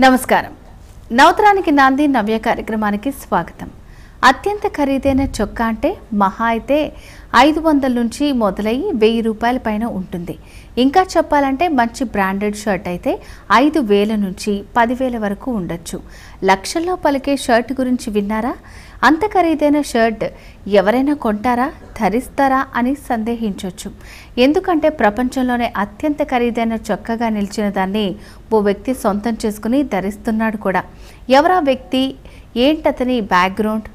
నమస్కారం. నవతరానికి నాంది నవ్య కార్యక్రమానికి స్వాగతం. అత్యంత ఖరీదైన చొక్కా అంటే మహా అయితే 500 నుంచి మొదలయ్యి 1000 రూపాయల పైన ఉంటుంది. ఇంకా చెప్పాలంటే మంచి బ్రాండెడ్ షర్ట్ అయితే 5000 నుంచి 10,000 వరకు ఉండొచ్చు. లక్షల్లో పలికే షర్ట్ గురించి విన్నారా? అంత ఖరీదైన షర్ట్ ఎవరైనా కొంటారా, ధరిస్తారా అని సందేహించవచ్చు. ఎందుకంటే ప్రపంచంలోనే అత్యంత ఖరీదైన చొక్కాగా నిలిచిన దాన్ని ఓ వ్యక్తి సొంతం చేసుకుని ధరిస్తున్నాడు కూడా. ఎవరా వ్యక్తి, ఏంటతని బ్యాక్గ్రౌండ్?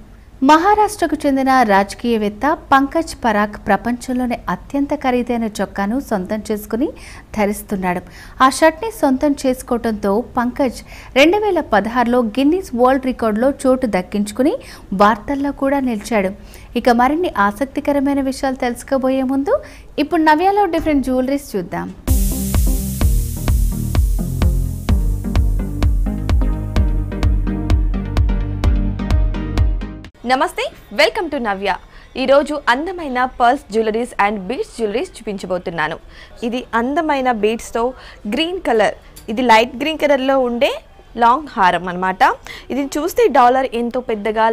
మహారాష్ట్రకు చెందిన రాజకీయవేత్త పంకజ్ పరాక్ ప్రపంచంలోనే అత్యంత ఖరీదైన చొక్కాను సొంతం చేసుకుని ధరిస్తున్నాడు. ఆ షర్ట్ని సొంతం చేసుకోవడంతో పంకజ్ 2016లో గిన్నీస్ వరల్డ్ రికార్డులో చోటు దక్కించుకుని వార్తల్లో కూడా నిలిచాడు. ఇక మరిన్ని ఆసక్తికరమైన విషయాలు తెలుసుకోబోయే ముందు ఇప్పుడు నవ్యాలో డిఫరెంట్ జ్యువెలరీస్ చూద్దాం. నమస్తే, వెల్కమ్ టు నవ్య. ఈరోజు అందమైన pearls jewelleries and beads jewelleries చూపించబోతున్నాను. ఇది అందమైన బీడ్స్తో గ్రీన్ కలర్, ఇది లైట్ గ్రీన్ కలర్లో ఉండే లాంగ్ హారం అన్నమాట. ఇది చూస్తే డాలర్ ఎంతో పెద్దగా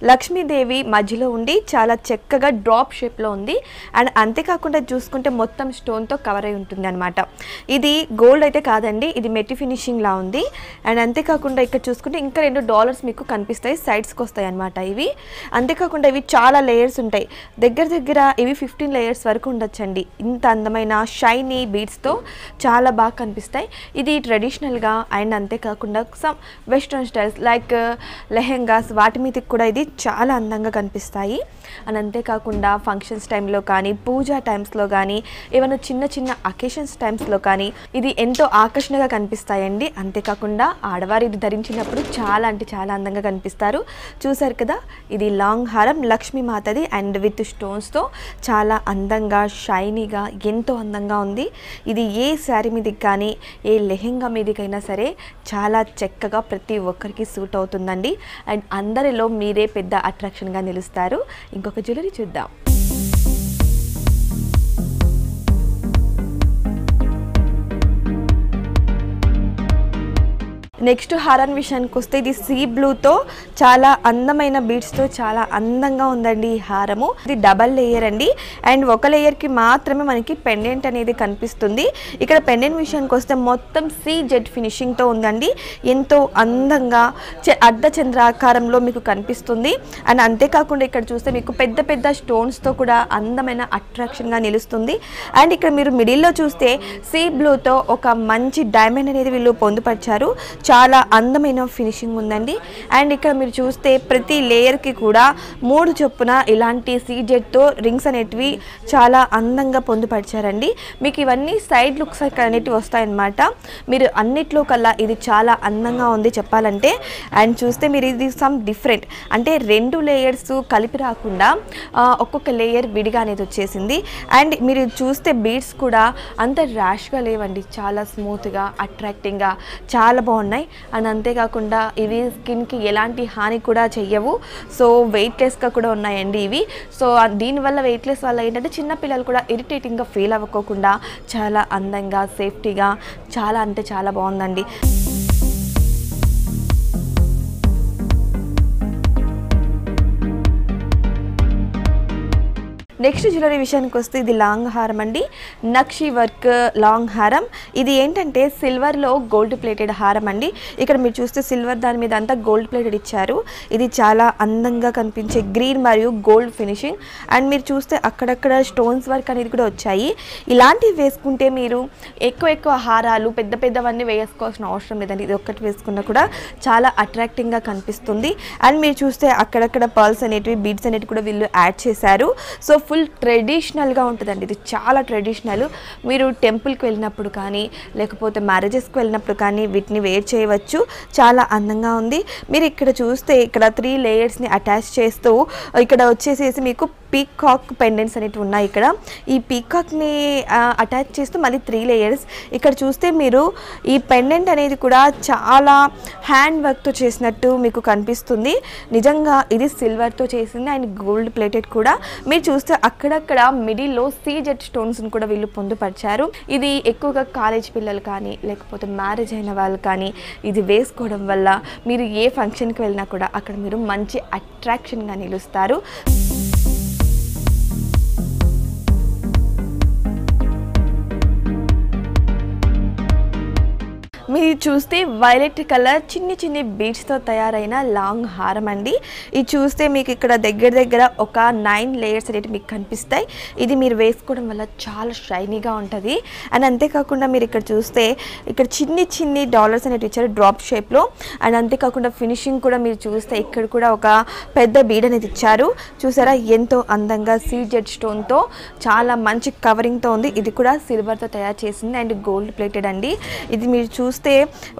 లక్ష్మీదేవి మధ్యలో ఉండి చాలా చక్కగా డ్రాప్ షేప్లో ఉంది. అండ్ అంతేకాకుండా చూసుకుంటే మొత్తం స్టోన్తో కవర్ అయి ఉంటుంది అనమాట. ఇది గోల్డ్ అయితే కాదండి, ఇది మెట్టి ఫినిషింగ్లా ఉంది. అండ్ అంతేకాకుండా ఇక్కడ చూసుకుంటే ఇంకా $2 మీకు కనిపిస్తాయి, సైడ్స్కి వస్తాయి అనమాట ఇవి. అంతేకాకుండా ఇవి చాలా లేయర్స్ ఉంటాయి, దగ్గర ఇవి 15 లేయర్స్ వరకు ఉండొచ్చండి. ఇంత అందమైన షైనీ బీడ్స్తో చాలా బాగా కనిపిస్తాయి. ఇది ట్రెడిషనల్గా అండ్ అంతేకాకుండా some western styles like lehengas వాటి మీదకి కూడా ఇది చాలా అందంగా కనిపిస్తాయి. అండ్ అంతేకాకుండా ఫంక్షన్స్ టైంలో కానీ, పూజా టైమ్స్లో కానీ, ఏమైనా చిన్న అకేషన్స్ టైమ్స్లో కానీ ఇది ఎంతో ఆకర్షణగా కనిపిస్తాయండి. అంతేకాకుండా ఆడవారు ఇది ధరించినప్పుడు చాలా అంటే చాలా అందంగా కనిపిస్తారు. చూసారు కదా, ఇది లాంగ్ హారం లక్ష్మీమాతది అండ్ విత్ స్టోన్స్తో చాలా అందంగా షైనీగా ఎంతో అందంగా ఉంది. ఇది ఏ శారీ మీదకి కానీ, ఏ లెహెంగా మీదకైనా సరే చాలా చక్కగా ప్రతి ఒక్కరికి సూట్ అవుతుందండి. అండ్ అందరిలో మీరే పెద్ద అట్రాక్షన్గా నిలుస్తారు. ఇంకొక జ్యువెలరీ చూద్దాం. నెక్స్ట్ హారం విషయానికి వస్తే ఇది సీ బ్లూతో చాలా అందమైన బీడ్స్తో చాలా అందంగా ఉందండి ఈ హారము. ఇది డబల్ లేయర్ అండి. అండ్ ఒక లేయర్కి మాత్రమే మనకి పెండెంట్ అనేది కనిపిస్తుంది. ఇక్కడ పెండెంట్ విషయానికి వస్తే మొత్తం జెడ్ ఫినిషింగ్తో ఉందండి. ఎంతో అందంగా అర్ధచంద్రాకారంలో మీకు కనిపిస్తుంది. అండ్ అంతేకాకుండా ఇక్కడ చూస్తే మీకు పెద్ద స్టోన్స్తో కూడా అందమైన అట్రాక్షన్గా నిలుస్తుంది. అండ్ ఇక్కడ మీరు మిడిల్లో చూస్తే సీ బ్లూతో ఒక మంచి డైమండ్ అనేది వీళ్ళు పొందుపరిచారు. చాలా అందమైన ఫినిషింగ్ ఉందండి. అండ్ ఇక్కడ మీరు చూస్తే ప్రతి లేయర్కి కూడా 3 చొప్పున ఇలాంటి సీజెడ్తో రింగ్స్ అనేటివి చాలా అందంగా పొందుపరిచారండి. మీకు ఇవన్నీ సైడ్ లుక్స్ అనేటివి వస్తాయన్నమాట. మీరు అన్నిట్లో కల్లా ఇది చాలా అందంగా ఉంది చెప్పాలంటే. అండ్ చూస్తే మీరు ఇది సమ్ డిఫరెంట్ అంటే 2 లేయర్స్ కలిపి రాకుండా ఒక్కొక్క లేయర్ విడిగా అనేది వచ్చేసింది. అండ్ మీరు చూస్తే బీడ్స్ కూడా అంత ర్యాష్గా లేవండి, చాలా స్మూత్గా అట్రాక్టింగ్గా చాలా బాగున్నాయి. అండ్ అంతేకాకుండా ఇవి స్కిన్కి ఎలాంటి హాని కూడా చెయ్యవు. సో వెయిట్లెస్గా కూడా ఉన్నాయండి ఇవి. సో దీనివల్ల వెయిట్లెస్ వల్ల ఏంటంటే చిన్నపిల్లలు కూడా ఇరిటేటింగ్గా ఫీల్ అవ్వకోకుండా చాలా అందంగా సేఫ్టీగా చాలా అంటే చాలా బాగుందండి. నెక్స్ట్ జ్యువెలరీ విషయానికి వస్తే ఇది లాంగ్ హారం అండి, నక్షి వర్క్ లాంగ్ హారం. ఇది ఏంటంటే సిల్వర్లో గోల్డ్ ప్లేటెడ్ హారం అండి. ఇక్కడ మీరు చూస్తే సిల్వర్ దాని మీద అంతా గోల్డ్ ప్లేటెడ్ ఇచ్చారు. ఇది చాలా అందంగా కనిపించే గ్రీన్ మరియు గోల్డ్ ఫినిషింగ్. అండ్ మీరు చూస్తే అక్కడక్కడ స్టోన్స్ వర్క్ అనేది కూడా వచ్చాయి. ఇలాంటివి వేసుకుంటే మీరు ఎక్కువ హారాలు పెద్దవన్నీ వేసుకోవాల్సిన అవసరం లేదండి. ఇది ఒక్కటి వేసుకున్నా కూడా చాలా అట్రాక్టింగ్గా కనిపిస్తుంది. అండ్ మీరు చూస్తే అక్కడక్కడ పర్ల్స్ అనేటివి బీడ్స్ అనేటివి కూడా వీళ్ళు యాడ్ చేశారు. సో ఫుల్ ట్రెడిషనల్గా ఉంటుందండి. ఇది చాలా ట్రెడిషనల్. మీరు టెంపుల్కి వెళ్ళినప్పుడు కానీ, లేకపోతే మ్యారేజెస్కి వెళ్ళినప్పుడు కానీ వీటిని వేర్ చేయవచ్చు. చాలా అందంగా ఉంది. మీరు ఇక్కడ చూస్తే ఇక్కడ 3 లేయర్స్ని అటాచ్ చేస్తూ ఇక్కడ వచ్చేసేసి మీకు పీకాక్ పెండెంట్స్ అనేటివి ఉన్నాయి. ఇక్కడ ఈ పీకాక్ని అటాచ్ చేస్తూ మళ్ళీ 3 లేయర్స్. ఇక్కడ చూస్తే మీరు ఈ పెండెంట్ అనేది కూడా చాలా హ్యాండ్ వర్క్తో చేసినట్టు మీకు కనిపిస్తుంది. నిజంగా ఇది సిల్వర్తో చేసింది అండ్ గోల్డ్ ప్లేటెడ్ కూడా. మీరు చూస్తే అక్కడక్కడ మిడిల్లో సీజెడ్ స్టోన్స్ని కూడా వీళ్ళు పొందుపరిచారు. ఇది ఎక్కువగా కాలేజ్ పిల్లలు కానీ లేకపోతే మ్యారేజ్ అయిన వాళ్ళు కానీ ఇది వేసుకోవడం వల్ల మీరు ఏ ఫంక్షన్కి వెళ్ళినా కూడా అక్కడ మీరు మంచి అట్రాక్షన్గా నిలుస్తారు. మీరు చూస్తే వైలెట్ కలర్ చిన్ని చిన్ని బీడ్స్తో తయారైన లాంగ్ హారం అండి. ఇది చూస్తే మీకు ఇక్కడ దగ్గర ఒక 9 లేయర్స్ అనేవి మీకు కనిపిస్తాయి. ఇది మీరు వేసుకోవడం వల్ల చాలా షైనీగా ఉంటుంది. అండ్ అంతేకాకుండా మీరు ఇక్కడ చూస్తే ఇక్కడ చిన్ని డాలర్స్ అనేవి ఇచ్చారు డ్రాప్ షేప్లో. అండ్ అంతేకాకుండా ఫినిషింగ్ కూడా మీరు చూస్తే ఇక్కడ కూడా ఒక పెద్ద బీడ్ అనేది ఇచ్చారు. చూసారా ఎంతో అందంగా సీజెడ్ స్టోన్తో చాలా మంచి కవరింగ్తో ఉంది. ఇది కూడా సిల్వర్తో తయారు చేసింది అండ్ గోల్డ్ ప్లేటెడ్ అండి. ఇది మీరు చూస్తే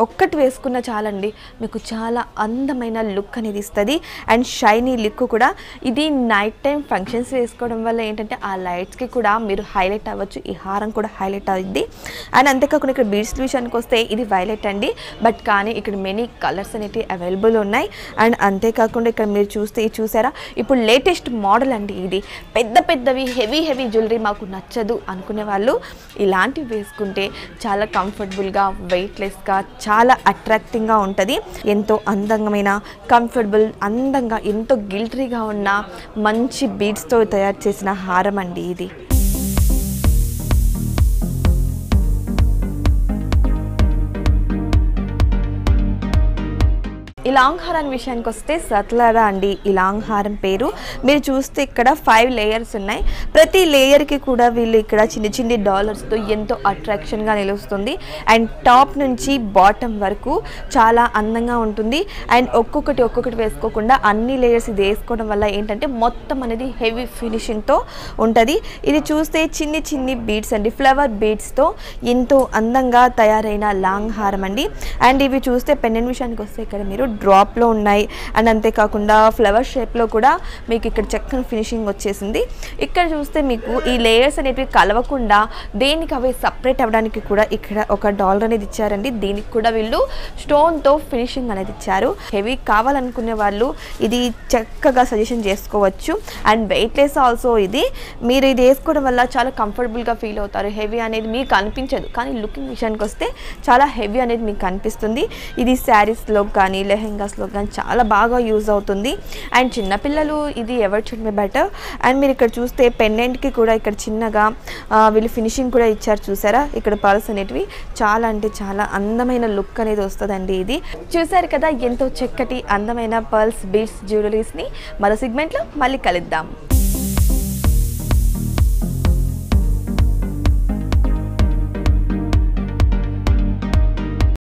ఒక్కటి వేసుకున్న చాలండి మీకు చాలా అందమైన లుక్ అనేది ఇస్తుంది అండ్ షైనీ లుక్ కూడా. ఇది నైట్ టైం ఫంక్షన్స్ వేసుకోవడం వల్ల ఏంటంటే ఆ లైట్స్కి కూడా మీరు హైలైట్ అవ్వచ్చు. ఈ హారం కూడా హైలైట్ అవుద్ది. అండ్ అంతేకాకుండా ఇక్కడ బీడ్స్ విషయానికి వస్తే ఇది వైలెట్ అండి, బట్ కానీ ఇక్కడ మెనీ కలర్స్ అనేవి అవైలబుల్ ఉన్నాయి. అండ్ అంతేకాకుండా ఇక్కడ మీరు చూస్తే ఇది చూసారా ఇప్పుడు లేటెస్ట్ మోడల్ అండి. ఇది పెద్దవి హెవీ జ్యువెలరీ మాకు నచ్చదు అనుకునే వాళ్ళు ఇలాంటివి వేసుకుంటే చాలా కంఫర్టబుల్గా వెయిట్లెస్గా చాలా అట్రాక్టింగ్గా ఉంటుంది. ఎంతో అందమైన కంఫర్టబుల్ అందంగా ఎంతో గిల్టరీగా ఉన్న మంచి బీడ్స్తో తయారు చేసిన హారం అండి ఇది. ఈ లాంగ్ హారం విషయానికి వస్తే సత్లారా అండి ఈ లాంగ్ హారం పేరు. మీరు చూస్తే ఇక్కడ 5 లేయర్స్ ఉన్నాయి. ప్రతి లేయర్కి కూడా వీళ్ళు ఇక్కడ చిన్ని డాలర్స్తో ఎంతో అట్రాక్షన్గా నిలుస్తుంది. అండ్ టాప్ నుంచి బాటమ్ వరకు చాలా అందంగా ఉంటుంది. అండ్ ఒక్కొక్కటి వేసుకోకుండా అన్ని లేయర్స్ ఇది వేసుకోవడం వల్ల ఏంటంటే మొత్తం అనేది హెవీ ఫినిషింగ్తో ఉంటుంది. ఇది చూస్తే చిన్ని బీడ్స్ అండి, ఫ్లవర్ బీడ్స్తో ఎంతో అందంగా తయారైన లాంగ్ హారం అండి. అండ్ ఇవి చూస్తే పెండెంట్ విషయానికి వస్తే ఇక్కడ మీరు డ్రాప్లో ఉన్నాయి. అండ్ అంతేకాకుండా ఫ్లవర్ షేప్లో కూడా మీకు ఇక్కడ చక్కని ఫినిషింగ్ వచ్చేసింది. ఇక్కడ చూస్తే మీకు ఈ లేయర్స్ అనేవి కలవకుండా దేనికి అవి సపరేట్ అవ్వడానికి కూడా ఇక్కడ ఒక డాలర్ అనేది ఇచ్చారండి. దీనికి కూడా వీళ్ళు స్టోన్తో ఫినిషింగ్ అనేది ఇచ్చారు. హెవీ కావాలనుకునే వాళ్ళు ఇది చక్కగా సజెషన్ చేసుకోవచ్చు. అండ్ వెయిట్లెస్ ఆల్సో ఇది. మీరు ఇది వేసుకోవడం వల్ల చాలా కంఫర్టబుల్గా ఫీల్ అవుతారు. హెవీ అనేది మీకు అనిపించదు, కానీ లుకింగ్ విషయానికి వస్తే చాలా హెవీ అనేది మీకు అనిపిస్తుంది. ఇది శారీస్లో కానీ లెహెంగాస్లో కానీ చాలా బాగా యూజ్ అవుతుంది. అండ్ చిన్నపిల్లలు ఇది ఎవరు చూడమే బెటర్. అండ్ మీరు ఇక్కడ చూస్తే పెండెంట్కి కూడా ఇక్కడ చిన్నగా వీళ్ళు ఫినిషింగ్ కూడా ఇచ్చారు. చూసారా ఇక్కడ పర్ల్స్ అనేటివి చాలా అంటే చాలా అందమైన లుక్ అనేది వస్తుందండి. ఇది చూసారు కదా ఎంతో చక్కటి అందమైన పర్ల్స్ బీడ్స్ జ్యువెలరీస్ని. మరో సెగ్మెంట్లో మళ్ళీ కలుద్దాం.